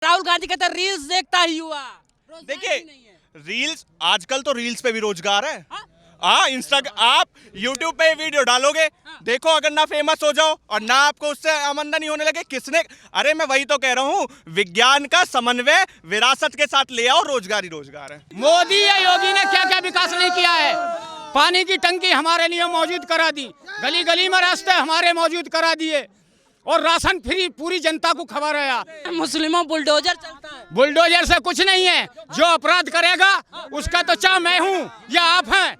राहुल गांधी कहते हैं रील्स देखता ही हुआ। देखिए रील्स, आजकल तो रील्स पे भी रोजगार है। हाँ? हाँ, आप यूट्यूब पे वीडियो डालोगे, देखो अगर ना फेमस हो जाओ और ना आपको उससे आमदनी होने लगे, किसने, अरे मैं वही तो कह रहा हूँ, विज्ञान का समन्वय विरासत के साथ ले आओ, रोजगार ही रोजगार है। मोदी या योगी ने क्या क्या विकास नहीं किया है। पानी की टंकी हमारे लिए मौजूद करा दी, गली गली में रास्ते हमारे मौजूद करा दिए, और राशन फ्री पूरी जनता को खबर है। मुस्लिमों बुलडोजर चलता है। बुलडोजर से कुछ नहीं है, जो अपराध करेगा उसका तो चाहे मैं हूँ या आप हैं,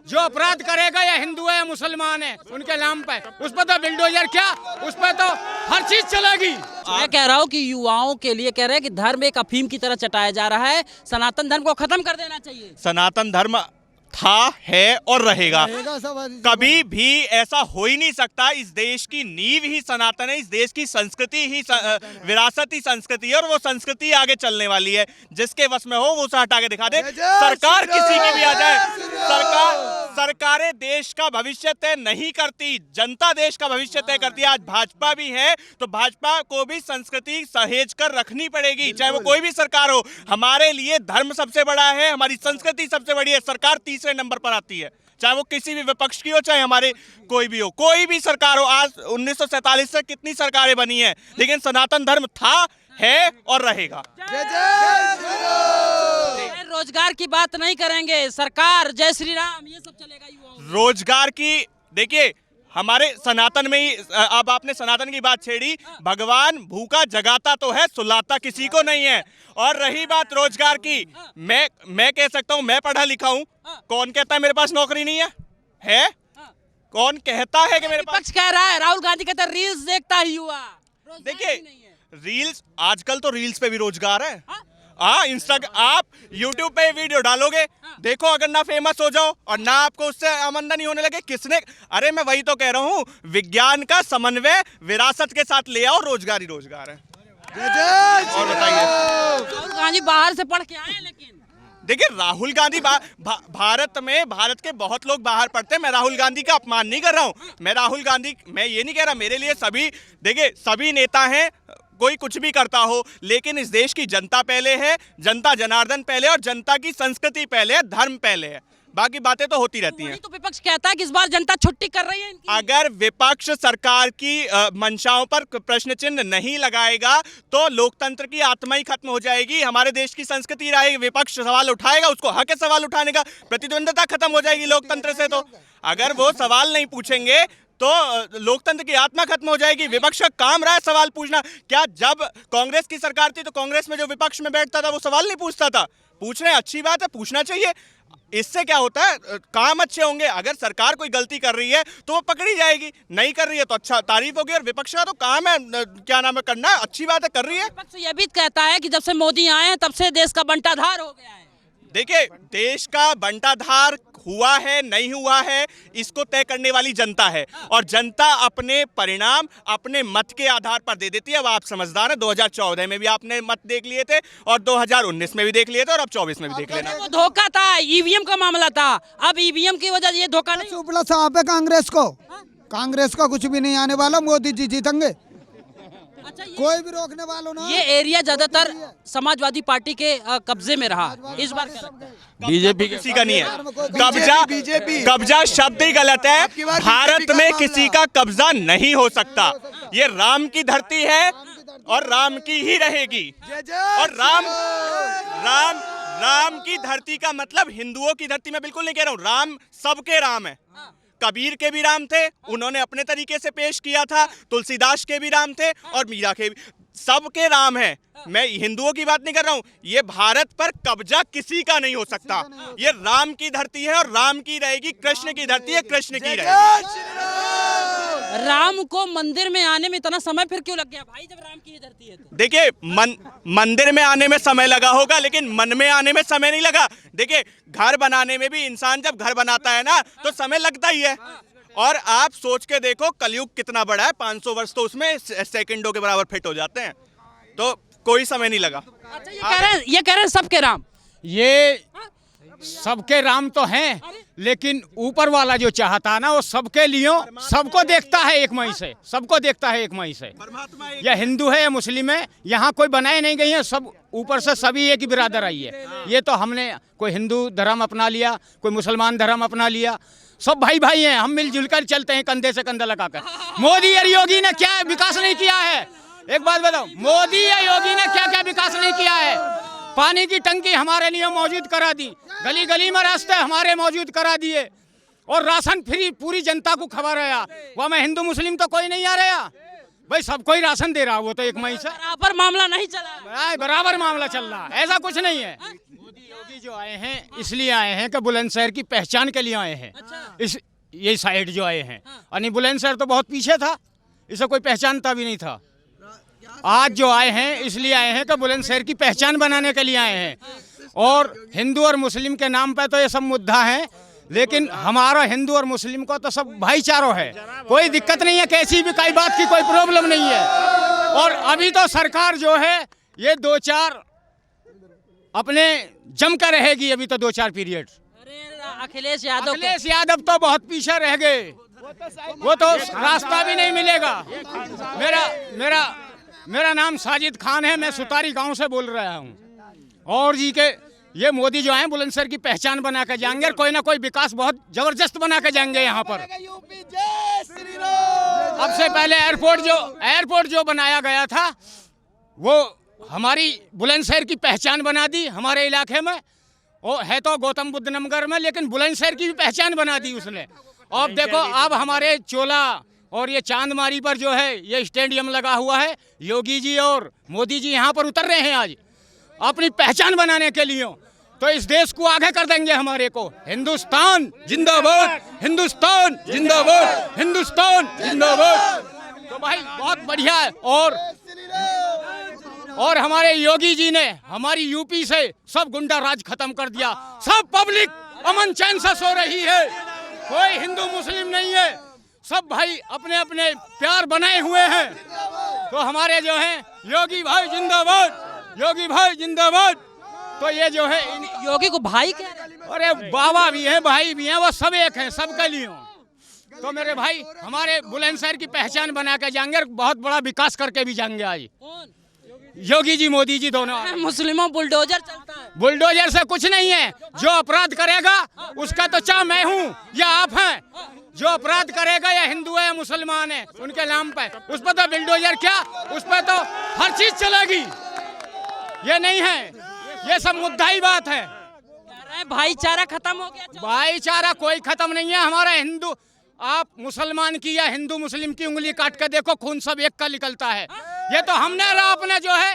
जो अपराध करेगा या हिंदू है या मुसलमान है उनके नाम पे, उस पर तो बुलडोजर क्या, उस पर तो हर चीज चलेगी। मैं कह रहा हूँ कि युवाओं के लिए कह रहे हैं कि धर्म एक अफीम की तरह चटाया जा रहा है, सनातन धर्म को खत्म कर देना चाहिए। सनातन धर्म था, है और रहेगा। कभी भी ऐसा हो ही नहीं सकता। इस देश की नींव ही सनातन है, इस देश की संस्कृति ही विरासत ही संस्कृति है, और वो संस्कृति आगे चलने वाली है। जिसके वश में हो वो उसे हटा के दिखा दे। सरकार किसी की भी आ जाए, सरकारें देश का भविष्य तय नहीं करती, जनता देश का भविष्य तय करती है। आज भाजपा भी है तो भाजपा को भी संस्कृति सहेज कर रखनी पड़ेगी, चाहे वो कोई भी सरकार हो। हमारे लिए धर्म सबसे बड़ा है, हमारी संस्कृति सबसे बड़ी है। सरकार तीसरे नंबर पर आती है, चाहे वो किसी भी विपक्ष की हो, चाहे हमारे कोई भी हो, कोई भी सरकार हो। आज 1947 से कितनी सरकारें बनी हैं, लेकिन सनातन धर्म था, है और रहेगा। रोजगार की बात नहीं करेंगे, सरकार जय श्री राम ये सब चलेगा युवाओं। रोजगार की, देखिए हमारे सनातन में ही, अब आपने सनातन की बात छेड़ी, भगवान भूखा जगाता तो है, सुलाता किसी को नहीं है। और रही बात रोजगार की, मैं कह सकता हूँ, मैं पढ़ा लिखा हूँ, कौन कहता है मेरे पास नौकरी नहीं है? कौन कहता है कि मेरे पास? विपक्ष कह रहा है, राहुल गांधी कहते हैं रील्स देखता ही हुआ। देखिए रील्स, आजकल तो रील्स पे भी रोजगार है। हाँ, आप यूट्यूब पे वीडियो डालोगे, देखो अगर ना फेमस हो जाओ और ना आपको उससे आमदनी होने लगे, किसने, अरे मैं वही तो कह रहा हूँ, विज्ञान का समन्वय विरासत के साथ ले आओ, रोजगार ही रोजगार है। और बताइए, राहुल गांधी बाहर से पढ़ के आए, लेकिन देखिए राहुल गांधी भारत के बहुत लोग बाहर पढ़ते हैं। मैं राहुल गांधी का अपमान नहीं कर रहा हूँ, मैं ये नहीं कह रहा, मेरे लिए सभी नेता हैं, कोई कुछ भी करता हो, लेकिन इस देश की जनता पहले है, जनता जनार्दन पहले, और जनता की संस्कृति पहले है, धर्म पहले है। बाकी बातें तो होती रहती हैं। तो विपक्ष कहता है कि इस बार जनता छुट्टी कर रही है इनकी। अगर विपक्ष सरकार की मंशाओं पर प्रश्न चिन्ह नहीं लगाएगा तो लोकतंत्र की आत्मा ही खत्म हो जाएगी, हमारे देश की संस्कृति रहेगी। विपक्ष सवाल उठाएगा, उसको हक है सवाल उठाने का, प्रतिद्वंद्विता खत्म हो जाएगी लोकतंत्र से। तो अगर वो सवाल नहीं पूछेंगे तो लोकतंत्र की आत्मा खत्म हो जाएगी। विपक्ष का काम रहा है सवाल पूछना। क्या जब कांग्रेस की सरकार थी तो कांग्रेस में जो विपक्ष में बैठता था वो सवाल नहीं पूछता था? पूछ रहे हैं, अच्छी बात है, पूछना चाहिए। इससे क्या होता है, काम अच्छे होंगे। अगर सरकार कोई गलती कर रही है तो वो पकड़ी जाएगी, नहीं कर रही है तो अच्छा तारीफ होगी। और विपक्ष का तो काम है, क्या नाम है, करना, अच्छी बात है, कर रही है। विपक्ष ये भी कहता है कि जब से मोदी आए हैं तब से देश का बंटाधार हो गया है। देखिए देश का बंटाधार हुआ है नहीं हुआ है, इसको तय करने वाली जनता है, और जनता अपने परिणाम अपने मत के आधार पर दे देती है। अब आप समझदार हैं, 2014 में भी आपने मत देख लिए थे, और 2019 में भी देख लिए थे, और अब 24 में भी देख लेना। वो धोखा था, ईवीएम का मामला था, अब ईवीएम की वजह ये धोखा नहीं। उपला साहब है कांग्रेस का कुछ भी नहीं आने वाला, मोदी जी जीतेंगे। अच्छा, कोई भी रोकने वालों ना। ये एरिया ज्यादातर समाजवादी पार्टी के कब्जे में रहा, इस बार क्या लगता है? बीजेपी किसी का नहीं है। कब्जा शब्द ही गलत है। भारत में किसी का कब्जा नहीं हो सकता। ये राम की धरती है और राम की ही रहेगी। और राम की धरती का मतलब हिंदुओं की धरती में बिल्कुल नहीं कह रहा हूँ। राम सबके राम है। कबीर के भी राम थे, उन्होंने अपने तरीके से पेश किया था। तुलसीदास के भी राम थे और मीरा के भी, सबके राम है। मैं हिंदुओं की बात नहीं कर रहा हूँ। ये भारत पर कब्जा किसी का नहीं हो सकता। ये राम की धरती है और राम की रहेगी। कृष्ण की धरती है, कृष्ण की रहेगी। राम को मंदिर में आने में इतना समय फिर क्यों लग गया भाई, जब राम की धरती है तो? देखिए मंदिर में आने में समय लगा होगा, लेकिन मन में आने में समय नहीं लगा। देखिए घर बनाने में भी इंसान जब घर बनाता है ना तो समय लगता ही है। और आप सोच के देखो कलयुग कितना बड़ा है, 500 वर्ष तो उसमें सेकंडों के बराबर फिट हो जाते हैं, तो कोई समय नहीं लगा। अच्छा, ये कह रहे हैं सबके राम। सबके राम तो हैं, लेकिन ऊपर वाला जो चाहता ना वो सबके लिए सबको देखता है एक मई से, सबको देखता है एक मई से। या हिंदू है या मुस्लिम है, यहाँ कोई बनाए नहीं गई है, सब ऊपर से सभी एक ही बिरादर आई है। ये तो हमने कोई हिंदू धर्म अपना लिया, कोई मुसलमान धर्म अपना लिया, सब भाई भाई हैं, हम मिलजुल कर चलते हैं कंधे से कंधा लगाकर। मोदी और योगी ने क्या विकास नहीं किया है? एक बात बताओ, मोदी या योगी ने क्या क्या विकास नहीं किया है? पानी की टंकी हमारे लिए मौजूद करा दी, गली गली में रास्ते हमारे मौजूद करा दिए, और राशन फ्री पूरी जनता को खबर है। वह में हिंदू मुस्लिम तो कोई नहीं आ रहा भाई, सबको ही राशन दे रहा, वो तो एक मई से बराबर मामला नहीं चला, बराबर मामला चल रहा, ऐसा कुछ नहीं है। मोदी योगी जो आए हैं इसलिए आए हैं कि बुलंदशहर की पहचान के लिए आए हैं। इस ये साइड जो आए हैं, यानी बुलंदशहर तो बहुत पीछे था, इसे कोई पहचानता भी नहीं था। आज जो आए हैं इसलिए आए हैं कि बुलंदशहर की पहचान बनाने के लिए आए हैं। और हिंदू और मुस्लिम के नाम पे तो ये सब मुद्दा है, लेकिन हमारा हिंदू और मुस्लिम को तो सब भाईचारा है, कोई दिक्कत नहीं है, कैसी भी कोई बात की कोई प्रॉब्लम नहीं है। और अभी तो सरकार जो है ये 2-4 अपने जम कर रहेगी, अभी तो 2-4 पीरियड। अखिलेश यादव तो बहुत पीछे रह गए, वो तो रास्ता भी नहीं मिलेगा। मेरा नाम साजिद खान है, मैं सुतारी गांव से बोल रहा हूँ। और जी के ये मोदी जो हैं बुलंदशहर की पहचान बना के जाएंगे, और कोई ना कोई विकास बहुत जबरदस्त बना के जाएंगे यहाँ पर। अब से पहले एयरपोर्ट जो बनाया गया था वो हमारी बुलंदशहर की पहचान बना दी हमारे इलाके में। वो है तो गौतम बुद्ध नगर में, लेकिन बुलंदशहर की भी पहचान बना दी उसने। अब देखो, अब हमारे चोला और ये चांदमारी पर जो है ये स्टेडियम लगा हुआ है, योगी जी और मोदी जी यहाँ पर उतर रहे हैं आज अपनी पहचान बनाने के लिए। तो इस देश को आगे कर देंगे हमारे को। हिंदुस्तान जिंदाबाद, हिंदुस्तान जिंदाबाद, हिंदुस्तान जिंदाबाद। तो भाई बहुत बढ़िया है। और हमारे योगी जी ने हमारी यूपी से सब गुंडा राज खत्म कर दिया, सब पब्लिक अमन चैन से सो रही है, कोई हिंदू मुस्लिम नहीं है, सब भाई अपने अपने प्यार बनाए हुए हैं। तो हमारे जो हैं योगी भाई जिंदाबाद, योगी भाई जिंदाबाद। तो ये जो है योगी को भाई कह रहे हैं। अरे बाबा भी हैं, भाई भी हैं, वो सब एक हैं, सबके लिए। तो मेरे भाई हमारे बुलंदशहर की पहचान बना के जाएंगे, बहुत बड़ा विकास करके भी जाएंगे आज। योगी जी मोदी जी दोनों। मुस्लिमों बुलडोजर चलता है, बुलडोजर से कुछ नहीं है, जो अपराध करेगा उसका तो चाहे मैं हूँ या आप हैं, जो अपराध करेगा या हिंदू है या मुसलमान है उनके नाम पे, उस पर तो बुलडोजर क्या, उस पर तो हर चीज चलेगी। ये नहीं है, ये सब मुद्दा ही बात है। भाईचारा खत्म हो गया। भाईचारा कोई खत्म नहीं है हमारा। हिंदू, आप मुसलमान की या हिंदू मुस्लिम की उंगली काट कर देखो, खून सब एक का निकलता है। ये तो हमने रहा अपने जो है,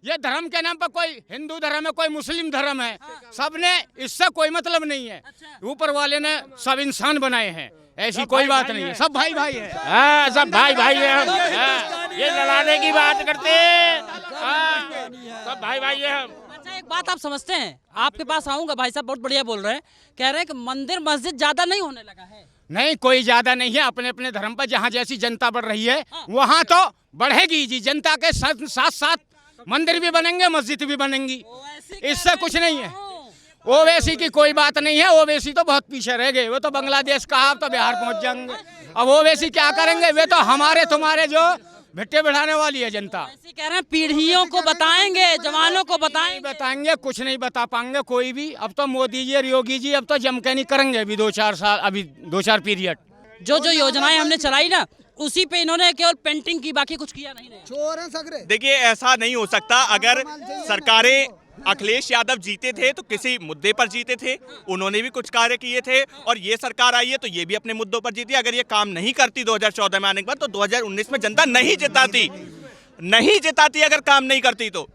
ये धर्म के नाम पर कोई हिंदू धर्म है कोई मुस्लिम धर्म है, सबने, इससे कोई मतलब नहीं है। ऊपर वाले ने सब इंसान बनाए हैं, ऐसी कोई बात नहीं है, सब भाई भाई है। हाँ, सब भाई भाई है हम। ये लड़ाने की बात करते हैं, सब भाई भाई है हम। अच्छा, एक बात आप समझते हैं, आपके पास आऊंगा, भाई साहब बहुत बढ़िया बोल रहे हैं, कह रहे हैं कि मंदिर मस्जिद ज्यादा नहीं होने लगा है। नहीं, कोई ज्यादा नहीं है, अपने अपने धर्म पर जहाँ जैसी जनता बढ़ रही है वहाँ तो बढ़ेगी जी। जनता के साथ साथ मंदिर भी बनेंगे, मस्जिद भी बनेंगी, इससे कुछ नहीं है। ओवैसी की कोई बात नहीं है, ओवैसी तो बहुत पीछे रह गए, वो तो बांग्लादेश का, आप तो बिहार पहुंच जाएंगे। अब ओवैसी क्या करेंगे, वे तो हमारे तुम्हारे जो भिट्टे बढ़ाने वाली है जनता। ऐसे कह रहे हैं पीढ़ियों को बताएंगे, जवानों को बताएंगे, कुछ नहीं बता पाएंगे कोई भी। अब तो मोदी जी और योगी जी अब तो जम के नहीं करेंगे, अभी 2-4 साल, अभी 2-4 पीरियड। जो योजनाएं हमने चलाई ना, उसी पे इन्होंने केवल पेंटिंग की, बाकी कुछ किया नहीं। देखिए, ऐसा नहीं हो सकता। अगर सरकारें, अखिलेश यादव जीते थे तो किसी मुद्दे पर जीते थे, उन्होंने भी कुछ कार्य किए थे, और ये सरकार आई है तो ये भी अपने मुद्दों पर जीती। अगर ये काम नहीं करती 2014 में आने के बाद, तो 2019 में जनता नहीं जिताती अगर काम नहीं करती तो।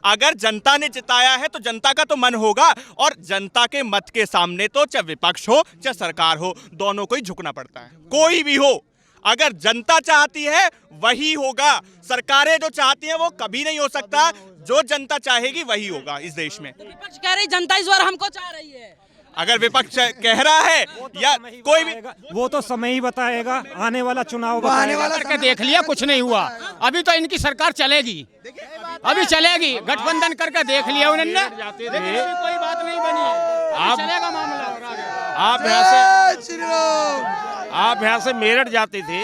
अगर जनता ने जिताया है तो जनता का तो मन होगा, और जनता के मत के सामने तो चाहे विपक्ष हो चाहे सरकार हो, दोनों को ही झुकना पड़ता है, कोई भी हो। अगर जनता चाहती है वही होगा, सरकारें जो चाहती हैं वो कभी नहीं हो सकता। जो जनता चाहेगी वही होगा इस देश में। विपक्ष कह रही जनता इस बार हमको चाह रही है। अगर विपक्ष कह रहा है या कोई भी, वो तो समय ही बताएगा, आने वाला चुनाव आने वाला करके देख लिया, कुछ नहीं हुआ। अभी तो इनकी सरकार चलेगी, अभी चलेगी, गठबंधन करके देख लिया उन्होंने, कोई बात नहीं बनी है। चलेगा मामला और आगे। आप यहाँ से मेरठ जाते थे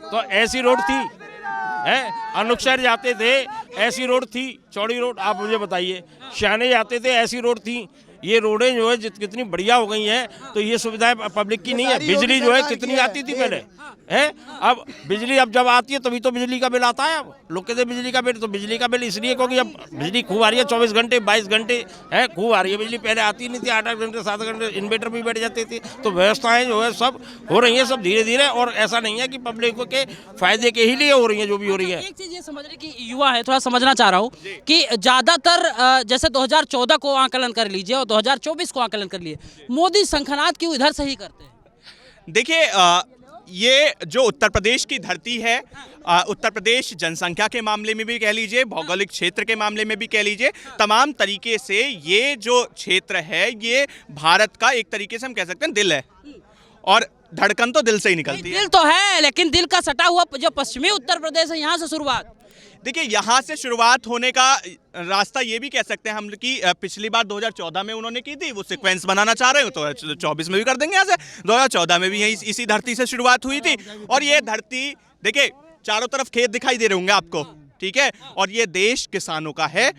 तो ऐसी रोड थी, है अनुक्षर जाते थे ऐसी रोड थी, चौड़ी रोड। आप मुझे बताइए, शाने जाते थे ऐसी रोड थी। ये रोडें जो है कितनी बढ़िया हो गई हैं, तो ये सुविधाएं पब्लिक की नहीं है। बिजली जो है कितनी आती थी पहले, है अब बिजली अब जब आती है तभी तो बिजली का बिल आता है। अब लोग कहते हैं बिजली का बिल, तो बिजली का बिल इसलिए क्योंकि अब बिजली खूब आ रही है, 24 घंटे 22 घंटे है खूब आ रही है बिजली। पहले आती नहीं थी, 8-8 घंटे 7 घंटे इन्वर्टर भी बैठ जाते थे। तो व्यवस्थाएं जो है सब हो रही है, सब धीरे धीरे। और ऐसा नहीं है कि पब्लिक के फायदे के ही लिए हो रही है जो भी हो रही है। एक चीज ये समझ रहे कि युवा है, थोड़ा समझना चाह रहा हूँ कि ज्यादातर जैसे 2014 को आकलन कर लीजिए और 2024 को आकलन कर लिए, मोदी शंखनाद क्यों इधर से ही करते हैं? देखिए ये जो उत्तर प्रदेश की धरती है, उत्तर प्रदेश जनसंख्या के मामले में भी कह लीजिए, भौगोलिक क्षेत्र के मामले में भी कह लीजिए, तमाम तरीके से ये जो क्षेत्र है ये भारत का एक तरीके से हम कह सकते हैं दिल है, और धड़कन तो दिल से ही निकलती है। दिल तो है, लेकिन दिल का सटा हुआ जो पश्चिमी उत्तर प्रदेश है, यहाँ से शुरुआत। देखिए यहाँ से शुरुआत होने का रास्ता ये भी कह सकते हैं हम कि पिछली बार 2014 में उन्होंने की थी, वो सीक्वेंस बनाना चाह रहे हो तो 24 में भी कर देंगे। यहाँ से 2014 में भी यही इसी धरती से शुरुआत हुई थी। और ये धरती देखिए चारों तरफ खेत दिखाई दे रहे होंगे आपको, ठीक है, और ये देश किसानों का है,